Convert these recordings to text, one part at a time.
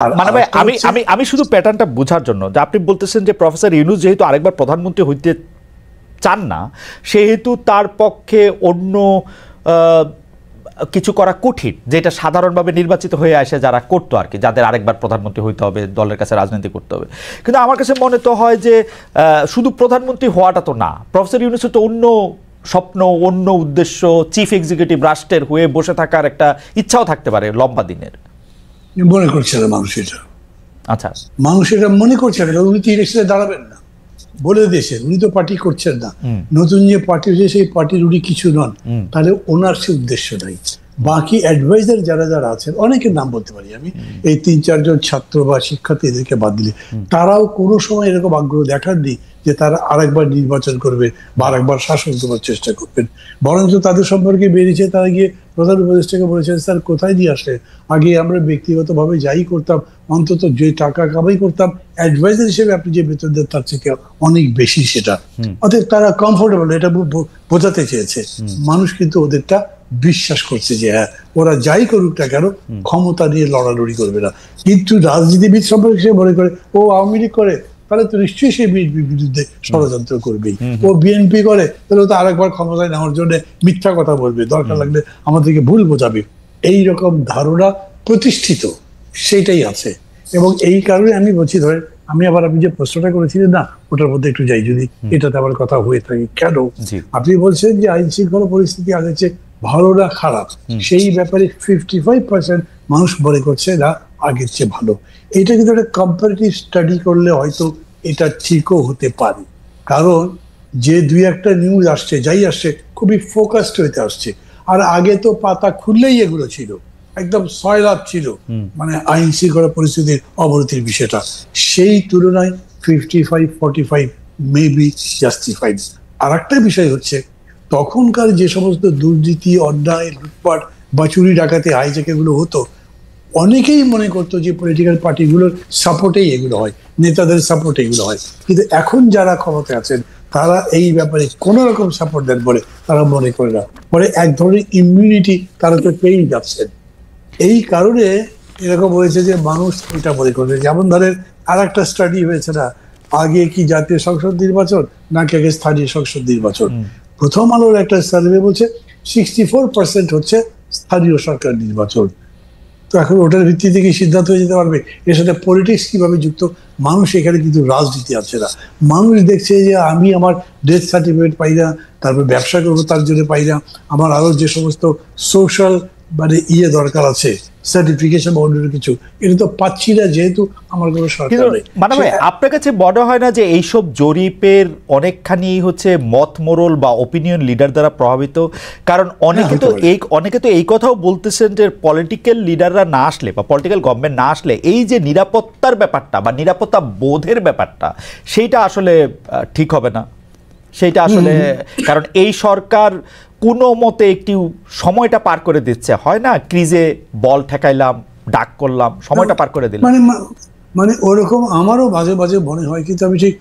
মানে ভাই আমি আমি আমি শুধু প্যাটার্নটা বোঝার জন্য যে আপনি বলতেছেন যে প্রফেসর ইউনূস যেহেতু আরেকবার প্রধানমন্ত্রী হইতে চান না, সেহেতু তার পক্ষে অন্য কিছু করা কঠিন, যেটা সাধারণভাবে নির্বাচিত হয়ে আসে যারা করতো আর কি, যাদের আরেকবার প্রধানমন্ত্রী হইতে হবে, দলের কাছে রাজনীতি করতে হবে। কিন্তু আমার কাছে মনে তো হয় যে শুধু প্রধানমন্ত্রী হওয়াটা তো না, প্রফেসর ইউনূসের তো অন্য স্বপ্ন, অন্য উদ্দেশ্য, চিফ এক্সিকিউটিভ রাষ্ট্রের হয়ে বসে থাকার একটা ইচ্ছাও থাকতে পারে লম্বা দিনের। মনে করছে না মানুষ এটা। আচ্ছা, মানুষ এটা মনে করছে না, উনি তো ইলেকশনে দাঁড়াবেন না বলে দিয়েছেন, উনি তো পার্টি করছেন না। নতুন যে পার্টি হয়েছে সেই পার্টির উনি কিছু নন, তাহলে ওনার সে উদ্দেশ্য নাই। বাকি অ্যাডভাইজার যারা যারা আছেন, অনেকের নাম বলতে পারি আমি, এই ৩-৪ জন ছাত্র বা শিক্ষার্থী এদেরকে বাদ দিলে, তারাও কোনো সময় এরকম আগ্রহ দেখাননি যে তারা আরেকবার নির্বাচন করবে বা আরেকবার শাসন করার চেষ্টা করবেন। বরঞ্চ তাদের সম্পর্কে বেরিয়েছে, তারা গিয়ে প্রধান উপদেষ্টাকে বলেছেন, স্যার কোথায় দিয়ে আসে, আগে আমরা ব্যক্তিগতভাবে যাই করতাম, অন্তত যে টাকা কামাই করতাম অ্যাডভাইজার হিসেবে আপনি যে বেতন দেন তার থেকে অনেক বেশি সেটা। অতএব তারা কমফোর্টেবল, এটা বোঝাতে চেয়েছে। মানুষ কিন্তু ওদেরটা বিশ্বাস করছে যে হ্যাঁ, ওরা যাই করুক না কেন ক্ষমতা নিয়ে লড়ালড়ি করবে না। কিন্তু রাজনীতিবিদ সম্পর্কে সে মনে করে ও আওয়ামী লীগ করে, তাহলে তো নিশ্চয়ই সে বিএনপির বিরুদ্ধে ষড়যন্ত্র করবেই। ও বিএনপি করে, তাহলে তো আরেকবার ক্ষমতায় নেওয়ার জন্য মিথ্যা কথা বলবে, দরকার লাগলে আমাদেরকে ভুল বোঝাবে। এইরকম ধারণা প্রতিষ্ঠিত, সেইটাই আছে। এবং এই কারণে আমি বলছি, ধরেন আমি আবার আপনি যে প্রশ্নটা করেছিলেন না, ওটার মধ্যে একটু যাই, যদি এটাতে আবার কথা হয়ে থাকে। কেন আপনি বলছেন যে আইন শৃঙ্খলা পরিস্থিতি আগের চেয়ে ভালো না খারাপ, সেই ব্যাপারে 55% মানুষ মনে করছে না আগের চেয়ে ভালো। এটা কিন্তু একটা কম্পারেটিভ স্টাডি করলে হয়তো এটা ঠিকও হতে পারে, কারণ যে 2-1টা নিউজ আসছে, যাই আসছে খুবই ফোকাসড হইতে আসছে। আর আগে তো পাতা খুললেই এগুলো ছিল, একদম সয়লাভ ছিল, মানে আইন শৃঙ্খলা পরিস্থিতির অবনতির বিষয়টা। সেই তুলনায় 55-45 মেবি জাস্টিফাইড। আর একটা বিষয় হচ্ছে, তখনকার যে সমস্ত দুর্নীতি, অন্যায়, লুটপাট বা চুরি ডাকাতি, হাইজ্যাক এগুলো হতো, অনেকেই মনে করতো যে পলিটিক্যাল পার্টিগুলোর সাপোর্টেই এগুলো হয়, নেতাদের সাপোর্টে এগুলো হয়। কিন্তু এখন যারা ক্ষমতায় আছেন তারা এই ব্যাপারে কোনো রকম সাপোর্ট দেন বলে তারা মনে করে না, পরে এক ধরনের ইমিউনিটি তারা তো পেয়েই যাচ্ছেন। এই কারণে এরকম হয়েছে যে মানুষ এটা মনে করবে। যেমন ধরেন আর একটা স্টাডি হয়েছে না, আগে কি জাতীয় সংসদ নির্বাচন নাকি আগে স্থানীয় সংসদ নির্বাচন। প্রথম আলোর একটা সার্ভে বলছে 64% হচ্ছে স্থানীয় সরকার নির্বাচন। তো এখন ওটার ভিত্তিতে কি সিদ্ধান্ত হয়ে যেতে পারবে এর সাথে পলিটিক্স কিভাবে যুক্ত? মানুষ এখানে কিন্তু রাজনীতি আছে না, মানুষ দেখছে যে আমি আমার ডেথ সার্টিফিকেট পাই না, তারপর ব্যবসা করবো তার জন্য পাই না, আমার আরো যে সমস্ত সোশ্যাল মানে দরকার আছে, সার্টিফিকেশন বা অন্য কিছু, এটা তো পাচ্ছি না যেহেতু আমার কোনো সরকার নেই। মানে ভাই আপনার কাছে মনে হয় না যে এইসব জরিপের অনেকখানি হচ্ছে মত মোরল বা ওপিনিয়ন লিডার দ্বারা প্রভাবিত? কারণ অনেকে তো এই কথাও বলতেছেন যে পলিটিক্যাল লিডাররা না আসলে বা পলিটিক্যাল গভর্নমেন্ট না আসলে এই যে নিরাপত্তার ব্যাপারটা বা নিরাপত্তা বোধের ব্যাপারটা, সেইটা আসলে ঠিক হবে না। সেইটা আসলে কারণ এই সরকার কোনো মতে একটি সময়টা পার করে দিচ্ছে, হয় না, ক্রিজে বল ঠেকাইলাম, ডাক করলাম, সময়টা পার করে দিলাম, মানে ওরকম আমারও মাঝে মাঝে মনে হয়। কিন্তু আমি ঠিক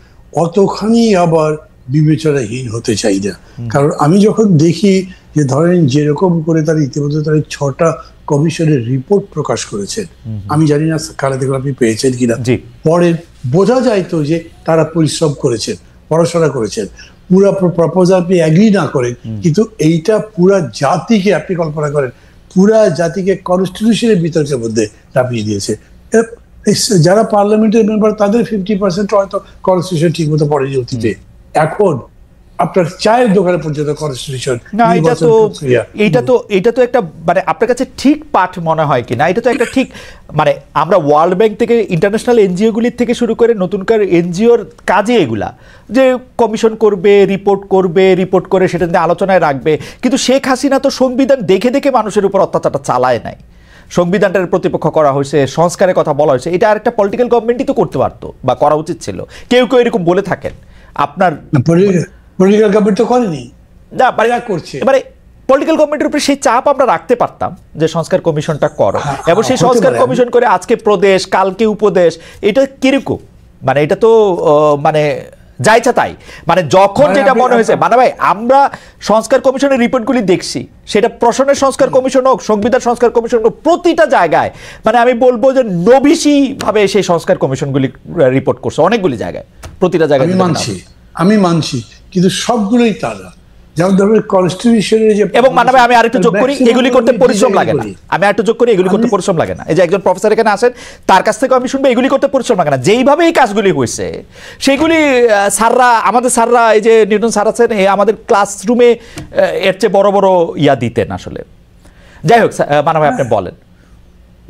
অতখানি আবার বিবেচনাহীন হতে চাই না, কারণ আমি যখন দেখি যে ধরেন যেরকম করে তারা ইতিমধ্যে তারা 6টা কমিশনের রিপোর্ট প্রকাশ করেছেন, আমি জানি না কারা দেখুন আপনি পেয়েছেন কিনা, পরে বোঝা যায় তো যে তারা পরিশ্রম করেছেন, পড়াশোনা করেছেন। পুরা প্রপোজাল আপনি এগ্রি না করেন, কিন্তু এইটা পুরা জাতিকে, আপনি কল্পনা করেন, পুরা জাতিকে কনস্টিটিউশনের বিতর্কের মধ্যে চাপিয়ে দিয়েছে। যারা পার্লামেন্টের মেম্বার তাদের 50% হয়তো কনস্টিটিউশন ঠিক মতো পড়েনি অতীতে, এখন আপনার চায়ের দোকানে পর্যন্ত কনস্টিটিউশন না। এটা তো একটা মানে আপনার কাছে ঠিক পাঠ মনে হয় কিনা? এটা তো একটা ঠিক মানে আমরা ওয়ার্ল্ড ব্যাংক থেকে ইন্টারন্যাশনাল এনজিওগুলির থেকে শুরু করে নতুনকার এনজিওর কাজে এগুলা যে কমিশন করবে, রিপোর্ট করে সেটা নিয়ে আলোচনায় রাখবে। কিন্তু শেখ হাসিনা তো সংবিধান দেখে দেখে মানুষের উপর অত্যাচারটা চালায় নাই, সংবিধানটার প্রতিপক্ষ করা হয়েছে, সংস্কারের কথা বলা হয়েছে। এটা আর একটা পলিটিক্যাল গভর্নমেন্টই তো করতে পারতো বা করা উচিত ছিল। কেউ কেউ এরকম বলে থাকেন। আপনার পলিটিক্যাল গভর্নমেন্ট তো করেনি, না করছে। এবারে পলিটিক্যাল গভর্নমেন্টের উপরে সেই চাপ আমরা রাখতে পারতাম যে সংস্কার কমিশনটা করো, এবং সেই সংস্কার কমিশন করে আজকে প্রদেশ, কালকে উপদেশ। এটা কিরকম? মানে এটা তো মানে যা ইচ্ছা তাই, মানে যখন যেটা মনে হয়েছে। মানে ভাই আমরা সংস্কার কমিশনের রিপোর্টগুলি দেখছি, সেটা প্রশাসনের সংস্কার কমিশন হোক, সংবিধান সংস্কার কমিশন হোক, প্রতিটা জায়গায় মানে আমি বলবো যে নবিশি ভাবে সেই সংস্কার কমিশনগুলি রিপোর্ট করছে অনেকগুলি জায়গায়, প্রতিটা জায়গায়। আমি মানছি কিন্তু সবগুলোই তারা, যেমন ধরুন কনস্টিটিউশনের যে, এবং মানবে আমি আরেকটু যোগ করি, এগুলি করতে পরিশ্রম লাগে না। আমি আরেকটু যোগ করি, এগুলি করতে পরিশ্রম লাগে না। এই যে একজন প্রফেসর এখানে আসেন, তার কাছ থেকে আমি শুনবো, এগুলি করতে পরিশ্রম লাগে না। যেইভাবে এই কাজগুলি হয়েছে সেগুলি স্যাররা, আমাদের স্যাররা, এই যে নিউটন স্যার আছেন, আমাদের ক্লাসরুমে এর চেয়ে বড় বড় ইয়া দিতেন আসলে। যাই হোক মানবে আপনি বলেন।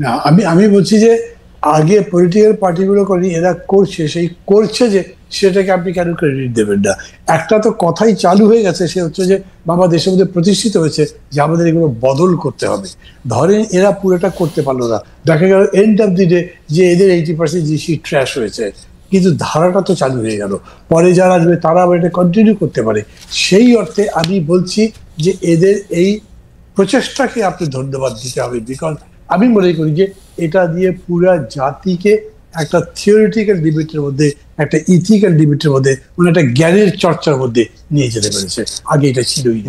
না আমি বলছি যে আগে পলিটিক্যাল পার্টিগুলো করে এরা করছে, সেই করছে যে সেটাকে আপনি কেন ক্রেডিট দেবেন না? একটা তো কথাই চালু হয়ে গেছে, সে হচ্ছে যে বাবা দেশের মধ্যে প্রতিষ্ঠিত হয়েছে যে আমাদের এগুলো বদল করতে হবে। ধরেন এরা পুরোটা করতে পারলো না, দেখা গেল এন্ড অফ দি ডে যে এদের 80% জিনিসই ট্র্যাশ হয়েছে, কিন্তু ধারাটা তো চালু হয়ে গেল। পরে যারা আসবে তারা আবার এটা কন্টিনিউ করতে পারে। সেই অর্থে আমি বলছি যে এদের এই প্রচেষ্টাকে আপনি ধন্যবাদ দিতে হবে, বিকজ আমি মনে করি যে এটা দিয়ে পুরা জাতিকে একটা থিওরিটিক্যাল ডিবেটের মধ্যে, একটা ইথিক্যাল ডিবেটের মধ্যে, মানে একটা জ্ঞানের চর্চার মধ্যে নিয়ে যেতে পেরেছে। আগে এটা ছিলই না।